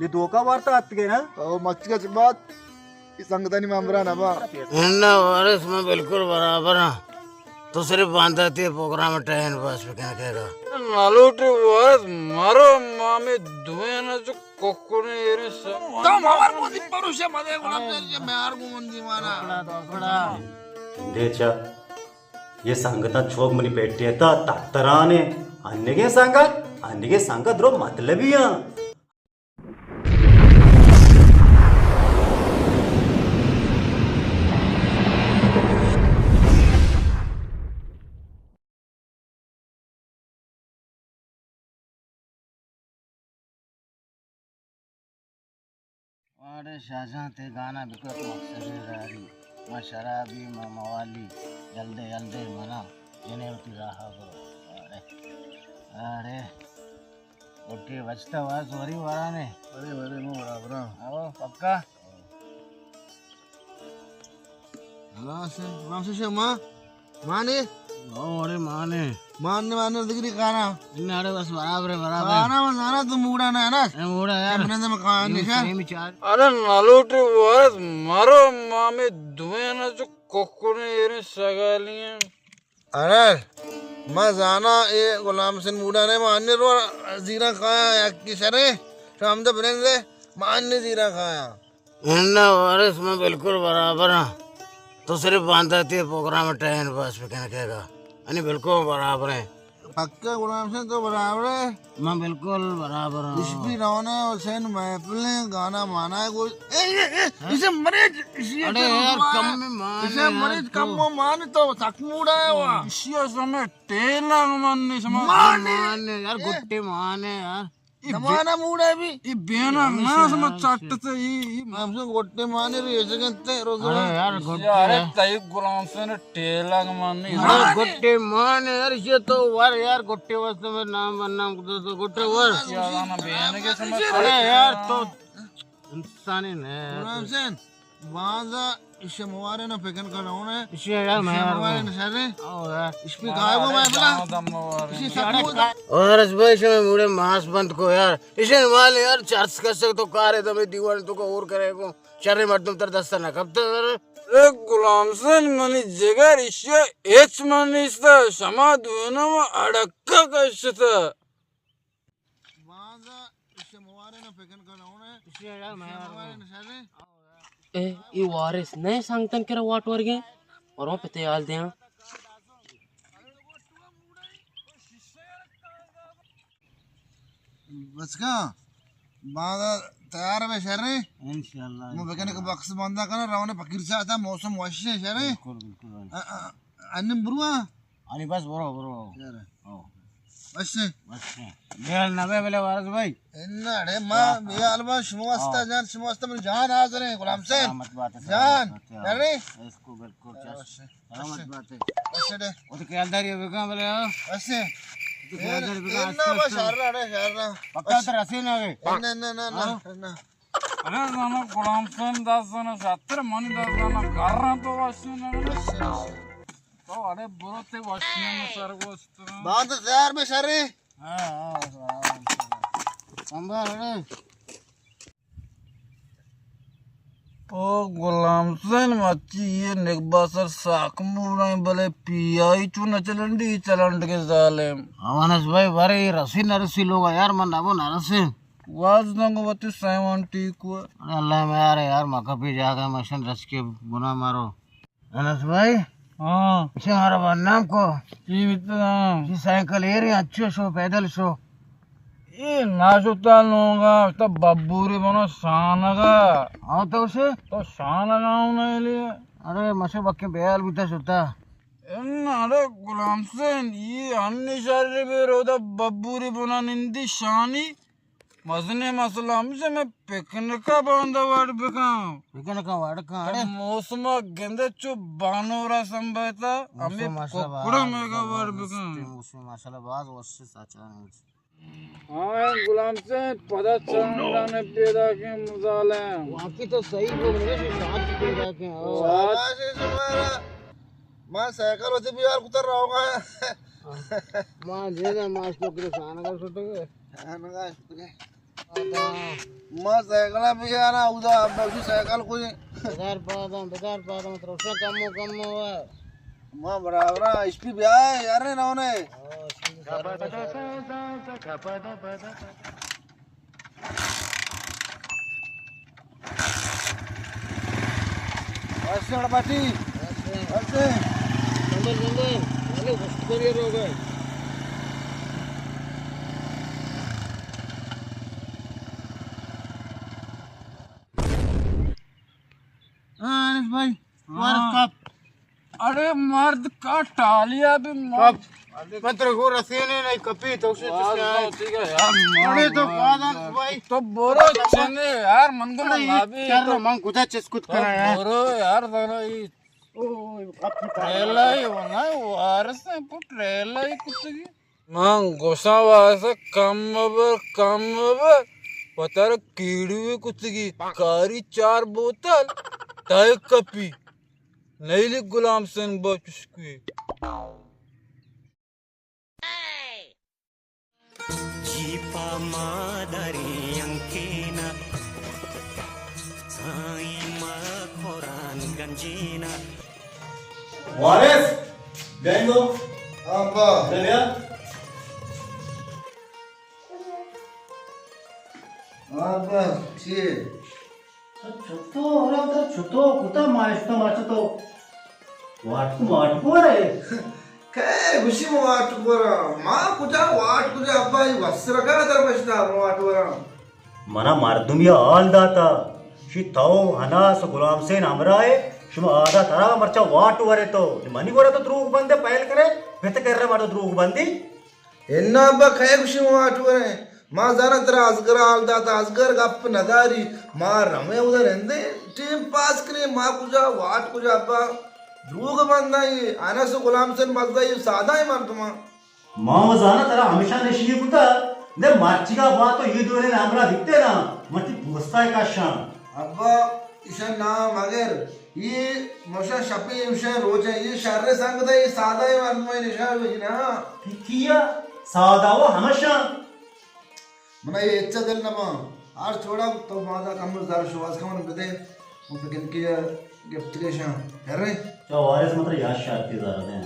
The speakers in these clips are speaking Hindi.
दोका वार्ता आत्गे ना मच्छी का बात संगतानी मामरा ना बा इन्ना वारिस में बिल्कुल बराबर ना तो सिर्फ बांधती है प्रोग्राम टाइम पास पे क्या कहेगा नालूटी वारिस मारो मामी दुए ना जो कोकुने ये सब तो मार को दिन परुषे मदे गुलाम ये मार को मंदी माना देचा ये सांगता चोक मनी पेटी है ता तराने अन्य सांगत रो मतलबिया अरे शाहजहां ते गाना बिको तो अक्सर रारी मैं शराबी मैं मवाली जल्दे जल्दे मना जिन्हें होती रहा करो अरे ओके बचता हुआ सॉरी वाला ने अरे अरे मैं बराबर आओ पक्का नाम से माँ माने अरे माने माने दिखरी खाना इन अरे बस बराबर खाना मसाना तुम मूड़ा ना है ना मूड़ा यार में खाना निशा अरे नालूटी वारिस मारो मामी दुए ना जो कोकुने ये सगालियां अरे मैं जाना ये गुलाम सिंह मूड़ा ने मान्य रो जीरा खाया या किसरे शाम तो बने मान्य जीरा खाया इन वारिस में बिल्कुल बराबर ना तो सिर्फ बांधती है प्रोग्राम टाइम पास पे क्या कहेगा यानी बिल्कुल बराबर है पक्का गुलाम सिंह तो बराबर है मैं बिल्कुल बराबर हूँ इश्पी रौने हुसैन महफिल ने गाना माना है कोई इसे मरीज अरे यार कम में मान इसे मरीज कम में मान तो थक मूड़ा है वहाँ इसी समय टेला मानने समझ माने यार गुट्टे माने यार जमाना मूड़ा है भी ये बेना ना समझ चट्ट से ये हमसे गोट्टे माने रही ऐसे कहते रोज अरे यार गुट्टे अरे तय गुलाम से ने टेला मानने अरे गुट्टे माने यार ये तो वार यार गुट्टे वास्ते में नाम बनाम तो गुट्टे वार यार ना बेने के समझ अरे यार तो इंसानी ने गुलाम सिंह बाजा इसे मुआरे ना फेकन कर रहा हूँ ने इसे यार मैं मुआरे न सरे ओ यार इश्पी गाय वो मैं बोला इसे सब और इस भाई से मुड़े मांस बंद को यार इसे वाले यार चार्ज कर सकते तो कार है तो मैं दीवार तो को और करेगो शर्रे मर्दम तर दस्ता ना कब तो एक गुलाम से मनी जगह इसे एच मनी इस्ता समाध हुए ना वो अड़क्का कैसे था बाजा इसे मुआरे ना फेकन कर रहा हूँ ने इसे यार मैं मुआरे न सरे ए ये वारिस नहीं सांगतन करा वाट वर गए और वहाँ पे तैयार दे बस का बाजा तैयार है शरे इंशाल्लाह मैं फेकन के बक्स बंदा करना रौने फकीर से आता मौसम वश है शरे बिल्कुल अन्य बुरुआ अरे बस बरो शरे ओ बस बस बेल नबे बेले वारस भाई इन्ना माँ ये अलवा शुमस्ता में जान आज रहे गुलाम से मत बात है जान अरे इसको बिल्कुल मत बात है बस दे वो तो क्या दारी बेका बोले बस इन्ना बस शारना पक्का तो रसी ना गए ना अरे जाना गुलाम से दास जाना सत्तर मनी दास जाना घर ना तो वासी ना तो अरे बुरो ते वासी ना सर को बात तैयार में शरे हाँ संभाल रे ओ गुलाम सेन मच्छी ये निकबा सर साक मुड़ा भले पियाई चू न चलंडी चलंड के साले अवनस भाई बारे रसी नरसी लोग यार मन अब नरसी वाज दंग वती 70 को अरे अल्लाह में यार मका भी जाके मशीन रस के बुना मारो अनस भाई हाँ इसे हमारा नाम को ये इतना ये साइकिल ये रही अच्छे शो पैदल शो ये नाचुता लूंगा तब बब्बूरी बनो शानगा आओ तो उसे तो शानगा नहीं लिए अरे मसे बक्के बेयाल भी था सुता अरे गुलाम सेन ये अन्य शारी बेरोदा बब्बूरी बना निंदी शानी मसने मसला हमसे मैं पिकनिक का बांधा वाड़ बिकाऊं पिकनिक का वाड़ का अरे मौसम गेंदे चु बानोरा संभवता हमें कोकड़ा में का वाड़ बिकाऊं उसमें माशाल्लाह बात उससे साचा नहीं हाँ गुलाम से पता चलना ने पैदा के मसाले बाकी तो सही लोग नहीं साथ पैदा के मैं साइकिल होती भी यार उतर रहा हूँ मां जे ना मास तो के साना कर छोटे मैं साइकिल भी आना उदा अब साइकिल कोई बेदार पादम तो उससे कम हुआ मां बराबर इसपी भी आए यार ने ना ने ऐसे बाटी ऐसे जल्दी अरे घुस करिए हो गए अनिस भाई वारस कप अरे मर्द का टालिया भी मर्द पत्र को रसीने नहीं कपी तो से ठीक है यार अरे तो आदम भाई तो बोरो चने यार मन को लाभी कर मंग कुछ चिस्कुत करा है बोरो यार दोनों ही ट्रेला ही बना वारस ने पुट ट्रेला ही कुछ की मां गोसा वारस कम पता कीड़ी कुछ की कारी 4 बोतल टाई कपी नईली गुलाम सिंह बचुस्की जीपा मादरी अंकेना साई मा खोरान गंजीना वारिस गैंगो अब्बा चलिया अब्बा छी చుట్టూ ఎవరైతే చుట్టూ కుత మాడుతో వాటుకు రే काय खुशी वाट बरा मां कुजा वाट कुजा अब्बा ही वस्त्रका तर बसता वाट बरा मना मर्दुमिया आल दाता शी ताओ हनास गुलाम से नामराए शुम आदा तरा मरचा वाट वरे तो मनी गोरे तो द्रूग बंदे पहल करे बेत कर रे मारो द्रूग बंदी एन्ना अब्बा काय खुशी वाट बरे मां जाना तेरा असगर आल दाता असगर गप नदारी मां रमे उधर रहंदे टीम पास करे मां कुजा वाट कुजा अब्बा द्रूग बंदा ही अनस गुलाम से मजदा ही सादा ही मार तुमा मां जाना तेरा हमेशा नशी कुता दे माची का बात तो ये दोने नामरा दिखते ना मती पोस्ता है का शाम अब्बा ईशा ना मगर ये मोशा शपी ईशा रोज है ये शर्रे संगदा ये सादा ही मार तुमा निशा ना किया सादा वो हमेशा मना ये इच्छा दिल ना मां आज थोड़ा तो मादा कमर दार शुवास का मन बदे वो बिकन के गिफ्ट के शाम है रे तो वारिस मात्र या शाती जार दे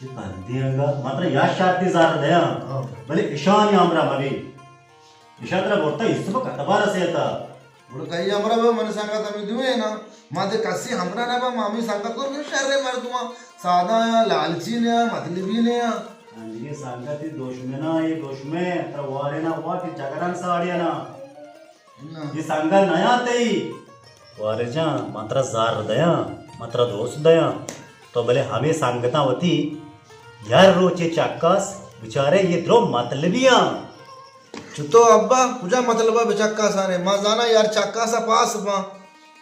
ये बंदींगा मात्र या शाती जार दे भले ईशान यामरा मवी ईशा तेरा बोलता इसको कतबार से आता उड़ काही हमरा बा मन सांगा तमी दुए ना मादे कसी हमरा ना बा मामी सांगा को के शर्रे मार तुमा सादा लालची ने मतलबी ने ये सांगती दोषमेना ये दोषमे तर वारेना वाट जगरान साडियाना ये सांगा नया तेई वारेजा मात्र जार दया मात्र दोष दया तो भले हमें सांगता होती यार रोचे चाक्कास बिचारे ये द्रो मतलबिया चुतो अब्बा कुजा मतलबा बेचक्का साने मां जाना यार चक्का सा पास बा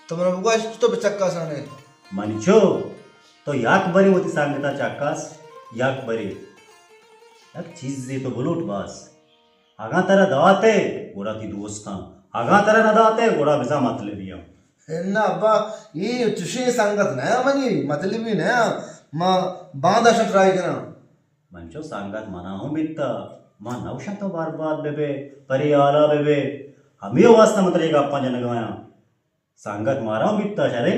तुमरा बुगा तो बेचक्का साने मनचो तो याक बरी होती सांगता चाक्कास याक बरी एक चीज दे तो बोलोट बस आगा तेरा दाते गोड़ा की दोस्ता आगा तेरा न दाते गोड़ा बिजा मतलबिया एन्ना अब्बा ये तुशे सांगत ना मनी मतलबी ना मां बांदाश ट्राई करा मंचो सांगत मना हूं बित्ता मां नवशा तो बार बार बेबे परी आला बेबे हम ये वास्ता मतलब एक अप्पा जन गया सांगत मारा हूं बित्ता शरे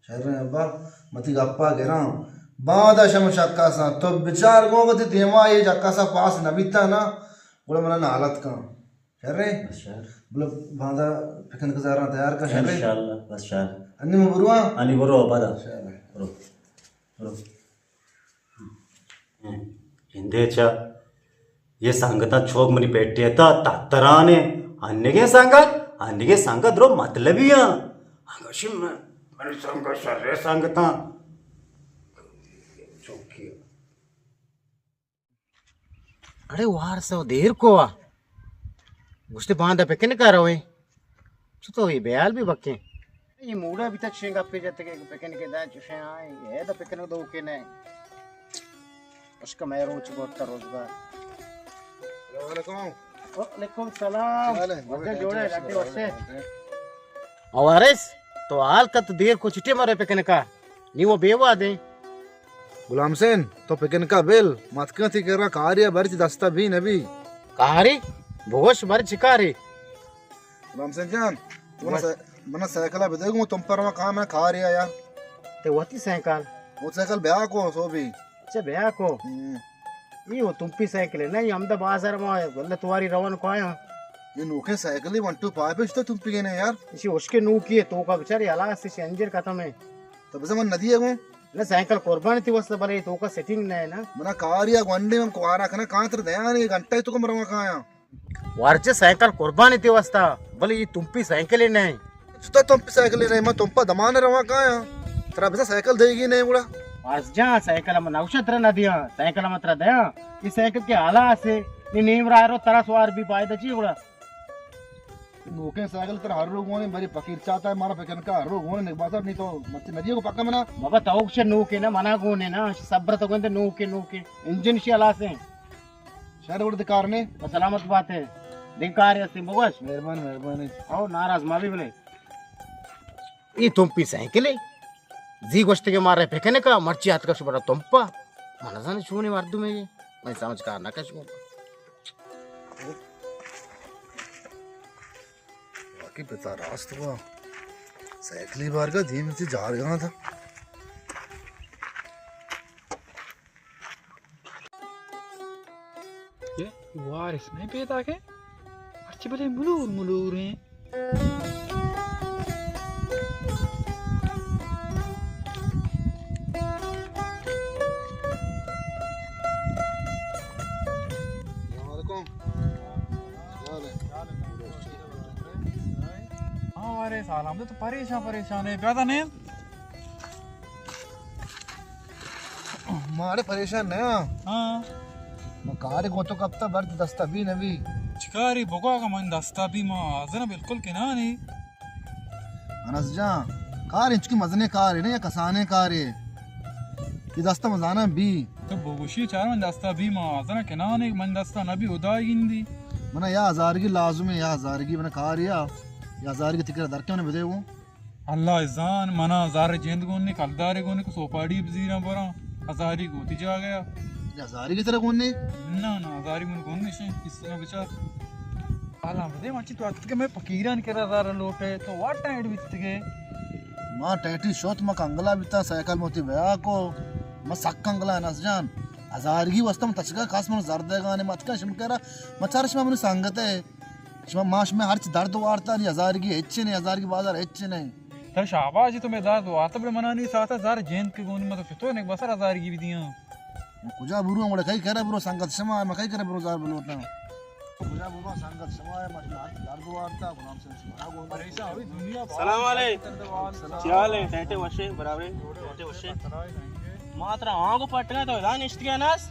शर्रे अब्बा मती गप्पा गेरा बांदाश म शक्का सा तो विचार गोगति तेमा ये जक्का सा पास नबिता ना बोले मना हालत का शर्रे बोले बांदा फिकन गुजारा तैयार का शर्रे इंशाल्लाह बस शाल अन्नी में बुरुआ अनि बरो बदा रो रो इंदेचा ये सांगता छोग मनी पेट्टेता तातराने अन्निगे सांगत रो मतलबिया अंगशी मनी सांग शर्रे सांगता अरे वार से देर को आ गुस्ते बांधा पे किन कर रहे तो ये बेयाल भी बक्के ये मूड़ा भी तक शेंगा पे जाते के पेकन के दा चुशे आए ये तो पेकन दो के ने उसका मैं रोज बहुत रोजगार वालेकुम सलाम वजह जोड़े लाटे वसे अवारिस तो हाल का तो देर को चिट्टे मारे पेकन का नी वो बेवा दे गुलाम हुसैन तो पिकन का बेल मत थी कर कार्य बर्च दस्ता भी नबी कहारी भोश भर चिकारी गुलाम हुसैन जान मना साइकिल बेदेगू तुम पर काम है कार्य यार ते वती साइकिल वो साइकिल ब्याह को सो भी अच्छा भैया को ये वो तुम्पी साइकिल है ना ये अहमदाबाद बाजार में बोले तुम्हारी रवन को आया ये नोखे साइकिल ही 125 तो तुम पी गए यार इसी उसके नू किए तो का बेचारी अलाग से इंजन खत्म है तब से मन नदी है वो ना साइकिल कुर्बानी थी वस्त भले तो का सेटिंग नहीं है ना मना कार्य वंडे में कुआरा कना कहां तर दया नहीं घंटा तो कम रवा कहां वारचे साइकिल कुर्बानी थी वस्ता भले ये तुम्पी साइकिल ही नहीं तो तुम पे साइकिल नहीं मैं तुम पर दमान रवा कहां तेरा बस साइकिल देगी नहीं बुड़ा आज जा साइकिल में नवशत्र न दिया साइकिल मात्र दया इस साइकिल के आला से नी नीम रायरो तरह सवार भी पाए दची बुड़ा नोखे साइकिल तर हर रोग होने बड़ी फकीर चाहता है मारा फेकन का हर रोग होने नहीं बाजार नहीं तो मत नदियों को पक्का मना बाबा तौक से नू के ना मना को ने ना सब्र तो कहते नू के इंजन से अला से शहर उड़ दिकार ने तो सलामत बात है दिनकार है सिंबोगस मेहरबानी आओ नाराज मावी बोले ये तुम पी साइकिल है जी गोश्त के मारे फेंकने का मर्ची हाथ का शुभरा तुम पा मन जाने छूने मार दूं मैं ये मैं समझ का ना कैसे बाकी बता रास्त हुआ साइकिल बार का धीमे से जा रहा था ये वारिस नहीं पेता के अच्छे भले मुलूर हैं हाँ अरे साला हम तो परेशान है प्यादा नहीं मारे परेशान नहीं हाँ मैं कार्य को तो कब तक बर्द दस्ता भी नबी चिकारी भोगा का मन दस्ता भी माँ आजना बिल्कुल के ना नहीं अनस जा कार इंच की मजने कार है ना या कसाने कार है ये दस्ता मजाना भी तो बोगुशी चार मन दस्ता भी माँ आजना के ना नहीं मन दस्ता नबी उदाई गिंदी मना या हजार की लाजुम है या हजार की मैंने कार या हजार की तिकरा दर क्या मैंने बदे वो अल्लाह इजान मना जार जेंद गोने कलदारे गोने को सोपाड़ी बजीरा बरा हजारी गोती जा गया हजारी की तरह कौन ने ना हजारी मन गोने से किसका विचार आला बदे मची तो अत के मैं फकीरान के जार लोटे तो वाट टाइड बित के मां टैटी शोत मा कंगला बिता साइकिल मोती बया को म सक कंगला नस जान हजार की वस्तु में तचका खास मन जर देगा ने मत का शिमकरा मचार शिमा मन संगत है शिमा माश में हर च दर्द वारता नहीं हजार की अच्छे नहीं हजार की बाजार अच्छे नहीं तर शाबाश तो मैं दाद वाता बड़े मना नहीं साथ हजार जेंद के गोने मतलब फितो ने बसर हजार की भी दिया कुजा बुरो मोड़े कई करे बुरो संगत शिमा मैं कई करे बुरो जार बोलता कुजा बुरो संगत शिमा है मत दर्द वारता गुलाम से शिमा गो परेशान हुई दुनिया सलाम वाले चाल है टैटे वशे बराबर टैटे वशे मात्र आगो पटना तो दान इष्टिया नास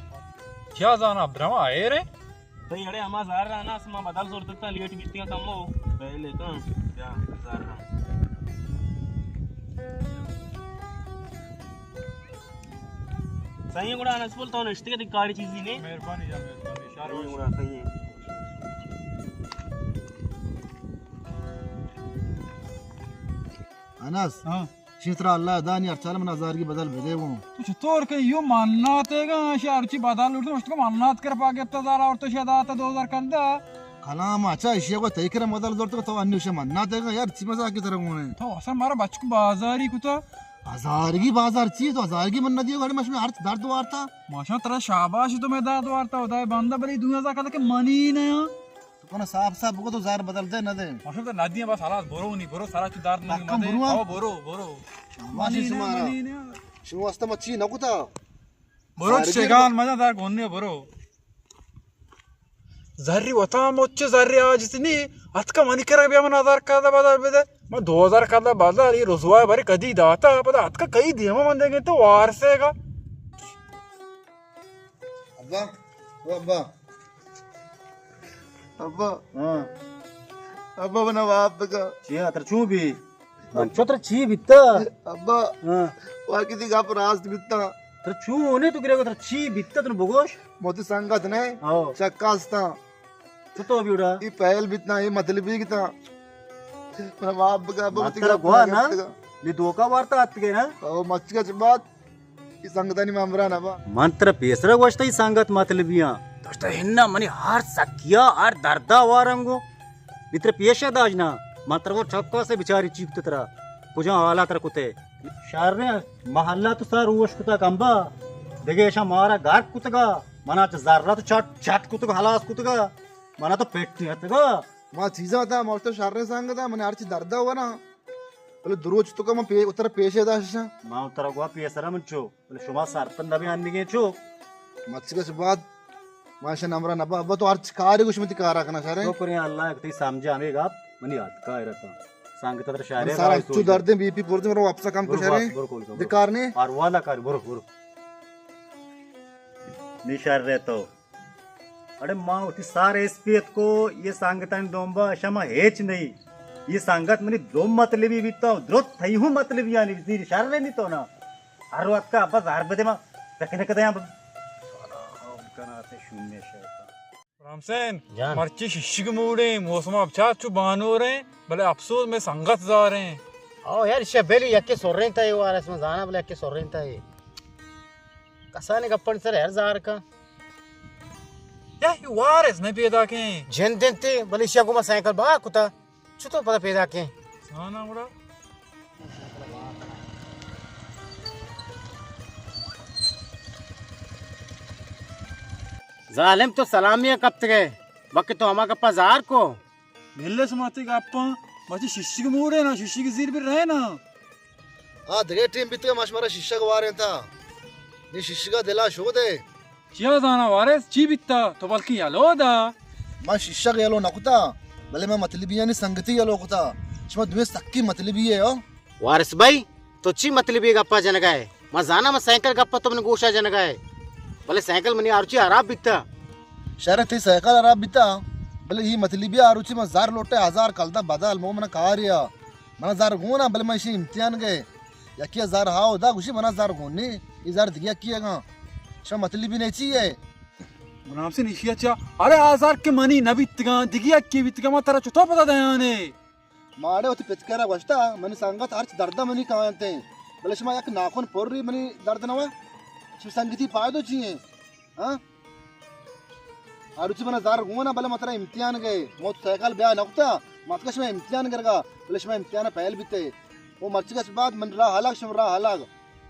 क्या जाना ब्रह्मा आए रे तो येड़े हमा जार रहा ना समा बदल जोर तक लेट बीतिया कम हो पहले का क्या जार रहा सही गुड़ा नस बोलता हूं इष्टिया दी गाड़ी चीज ही ने मेहरबानी जा मेहरबानी इशारा सही गुड़ा सही है अनस हां शित्रा अल्लाह दानी अरचाल मन हजार की बदल भेजे वो तो चतोर के यो मानना तेगा शारची बादल उठ उसको मानना कर पागे तो दारा और तो शायद आता 2000 कर दा कलाम अच्छा इशिया को तय करे मदल जोर तो अन्य विषय मानना देगा यार चिमसा की तरह होने तो असल मारा बच को बाजारी को तो हजार की बाजार चीज तो हजार की मन नदी गाड़ी में हर दर्द वारता माशा तेरा शाबाश तो मैं दाद वारता होता है बंदा बड़ी 2000 का के मनी ना तो कोना साफ साफ को तो जार बदल दे न दे माशा तो नदियां बस हालात बोरो नहीं बोरो सारा चुदार नहीं पक्का मदे बुरुआ? आओ बोरो माशी सुमारा शिव वास्ता मच्छी नकुता बोरो शेगान मजादार गोन्ने बोरो जर्री वता मोच्चे जर्री आज इतनी अतका मनी करा भी मन 1000 का बाजार बेदे मैं 2000 का बाजार ये रोजवार भरे कदी दाता पता अतका कई दिया मन देंगे तो वार सेगा अब्बा ओ अब्बा अब्बा हां अब्बा बना बाप का चिया तर चू भी चोत्र ची बित्ता अब्बा हां वा किती गाप रास्त बित्ता तर चू होने तो गिरे तर ची बित्ता तुम बोगोश मोती संगत ने आओ चक्का असता तो बिउडा ई पहल बितना ई मतलबी किता मेरा बाप का अब्बा मती मात्र गोवा ना ली दोका वार्ता आत के ना ओ मच्छी का बात ಈ ಸಂಗತಾನಿ ಮಾಮ್ರಾ ನಬ मंत्र पेसरा गोष्ट ही सांगत मतलबिया दोस्त हिन्ना मनी हार सकिया हार दर्दा वारंगो मित्र पेशा दाजना मंत्र वो छक्का से बिचारी चीख तरा कुजा आला तर कुते शहर ने महल्ला तो सार उश कुता कंबा देगे ऐसा मारा गाट कुतगा मना तो जर्रा तो छट छट कुतगा हलास कुतगा मना तो पेट नहीं हतगा మా చీజా తా మోస్త షర్రే సంగతా మన ఆర్చి దర్దా వనా బల దురోచ్ తుక మ పే ఉత్తర పేషే దాష माँ उतर गुआ पेसरा मंचो बोले शुमा सरपंच नबी अन्नी के चो మచ్చిగస్ బాద్ మాష నమ్రా నబ అబ్బ తో ఆర్చి కారి గుష్మతి కారా కన సరే तो करे अल्लाह एक ती समझे आमेगा मनी हाथ का रहता सांगता तर शारे सारा अच्छू दर्द बीपी पुरते मरो वापस काम को सरे दिकार ने और वाला कर बुरो बुरो निशार रहतो अरे माँ उठी सारे स्पेत को ये सांगता दोंबा क्षमा हेच नहीं ये सांगत मनी दो मतलबी बीता द्रोत थई हूँ मतलबी आनी बीती शार रे नहीं तो ना हर वक्त का बस हर बदे माँ तकने कदे यहाँ कनाते शून्य शैतान रामसेन जान। मर्ची शिशिक मूडे मौसम अच्छा अच्छू बानो रहे भले अफसोस में संगत जा रहे हैं ओ यार शबेली यक्के सोरें ता ये वारस में जाना बोले यक्के सोरें ता ये कसाने गप्पन सर यार जार का या ये वारस नहीं पैदा के जन दिन ते बोले शिया को मैं साइकिल बा कुता छुतो पता पैदा के साना बड़ा जालिम तो सलामिया कब तक है वक्त तो हमा कप्पा जार को मिलले समाते का अपन मर्ची शिशिक मूडे ना शिशिक जीर भी रहे ना ఆ దిగే టీం బిత్తే మష్మరా శిష్యగా వారేంత నీ శిష్యగా దిలా షోదే चिया दाना वारस ची बित्ता तो बल्कि यालो दा మా శిష్యగా యలో నకుతా భలే మా మతలిబియాని సంగతి యలో కుతా శమ దువే సక్కి మతలిబియే యో वारिस भाई तो ची मतलब ये गप्पा जनगा है मैं जाना मैं साइकिल गप्पा तुमने गोशा जनगा है भले साइकिल मनी आरुचि आराब बिकता शहर ती सायकल अराब बिता भले ही मतलिबिया आरुचि में जार लोटे हजार कलदा बदल मो मना कारिया मना जार गोना भले मैं इसी इम्तिहान गए या किया जार हाओ दा खुशी मना जार गोनी ये जार दिया किएगा शम मतलिबी नहीं चाहिए गुलाम से निशिया चा अरे आजार के मनी नबितगा दिगिया के बितगा मा तेरा चुतो पता दयाने माडे होती पिचकारा बसता मनी सांगत हर्च दर्दा मनी कांते भले शमा एक नाखून पोर्री मनी दर्द नवा शम संगीती फायदो चाहिए हाँ आरुचि मना जार गोना भले मतरा इम्तिहान गए मौत साइकिल ब्याह नकता मतकश में इम्तिहान करेगा भले शमा इम्तिहान पहल बीते वो मर्चिकस बाद मन रा हलाक शम रा हलाक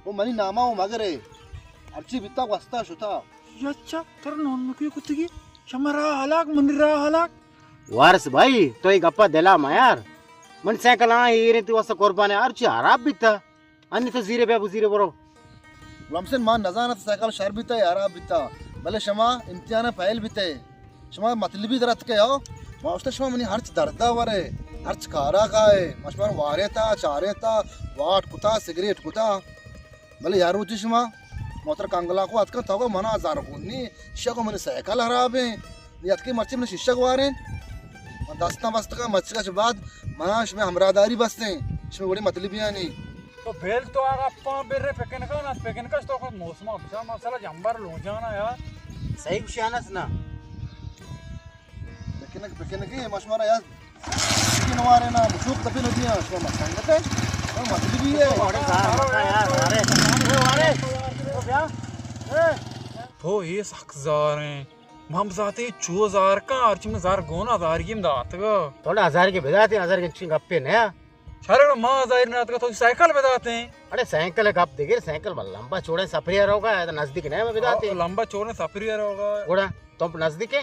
वो मनी नामा वो मगरे अर्ची बिता वस्ता शुता अच्छा तेरा नॉन की कुत्ती शमरा हलाक मनरा हलाक वारिस भाई तो ये गप्पा दिला मैं यार मन साइकिल हाँ ये रे तू वैसा कुर्बान है आरुचि आराब बिकता अन्य तो जीरे पे जीरे बरो लमसन मान नजाना तो साइकिल शर बीता यारा बीता भले शमा इम्तिहान पहल बीते शमा मतलबी दरत के हो वास्ते शमा मनी हर्च दर्दा वरे हर्च कारा खाए मशमार वारे ता चारे ता वाट कुता सिगरेट कुता भले यार रुचि शमा मोटर कांगला को अतका तगो मना जार कोनी शिया को मने साइकिल हराबे यात के मर्ची में शिष्य को वारे दस्ता बस्त का मर्ची का बाद मनाश में हमरादारी बसते इसमें बड़ी मतलबियां नहीं तो बेल तो आगा अपा बेरे फेकन का तो खुद मौसम अच्छा मसाला जंबर लो जाना यार सही खुशियानस ना लेकिन की मशवरा यार कि नवारे ना मुशुक तभी नदी है शो मसंगत है और मतलबी है तो ये सख्जार हैं हम जाते चूजार का अर्च में जार गोना जार की मदात का थोड़ा हजार के बेदाते हजार के चिंग गप्पे नया शहर में माँ जाहिर नात का तो साइकिल बेदाते हैं अरे साइकिल गप देखे साइकिल बल लंबा चौड़े सफरिया होगा तो नजदीक नहीं में बेदाते लंबा चोरने सफरिया होगा गोड़ा तुम नजदीक है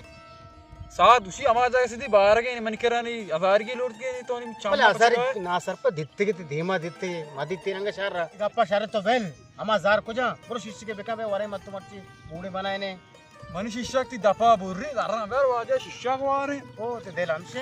साथ उसी हमारा जाए सीधी बाहर के मन करा नहीं हजार की लौट के तो नहीं बोले हजार ना सर पर दित्ते के धीमा दित्ते मदित्ते रंग शहर गप्पा शहर तो बेल हम हजार को जा पूरा शिष्य के बेका बे वरे मत मर्ची बूढ़े बनाए ने मनी शिष्य की दफा बोल रही दारा बेर वाजे शिष्य को आ रहे ओ ते देल हमसे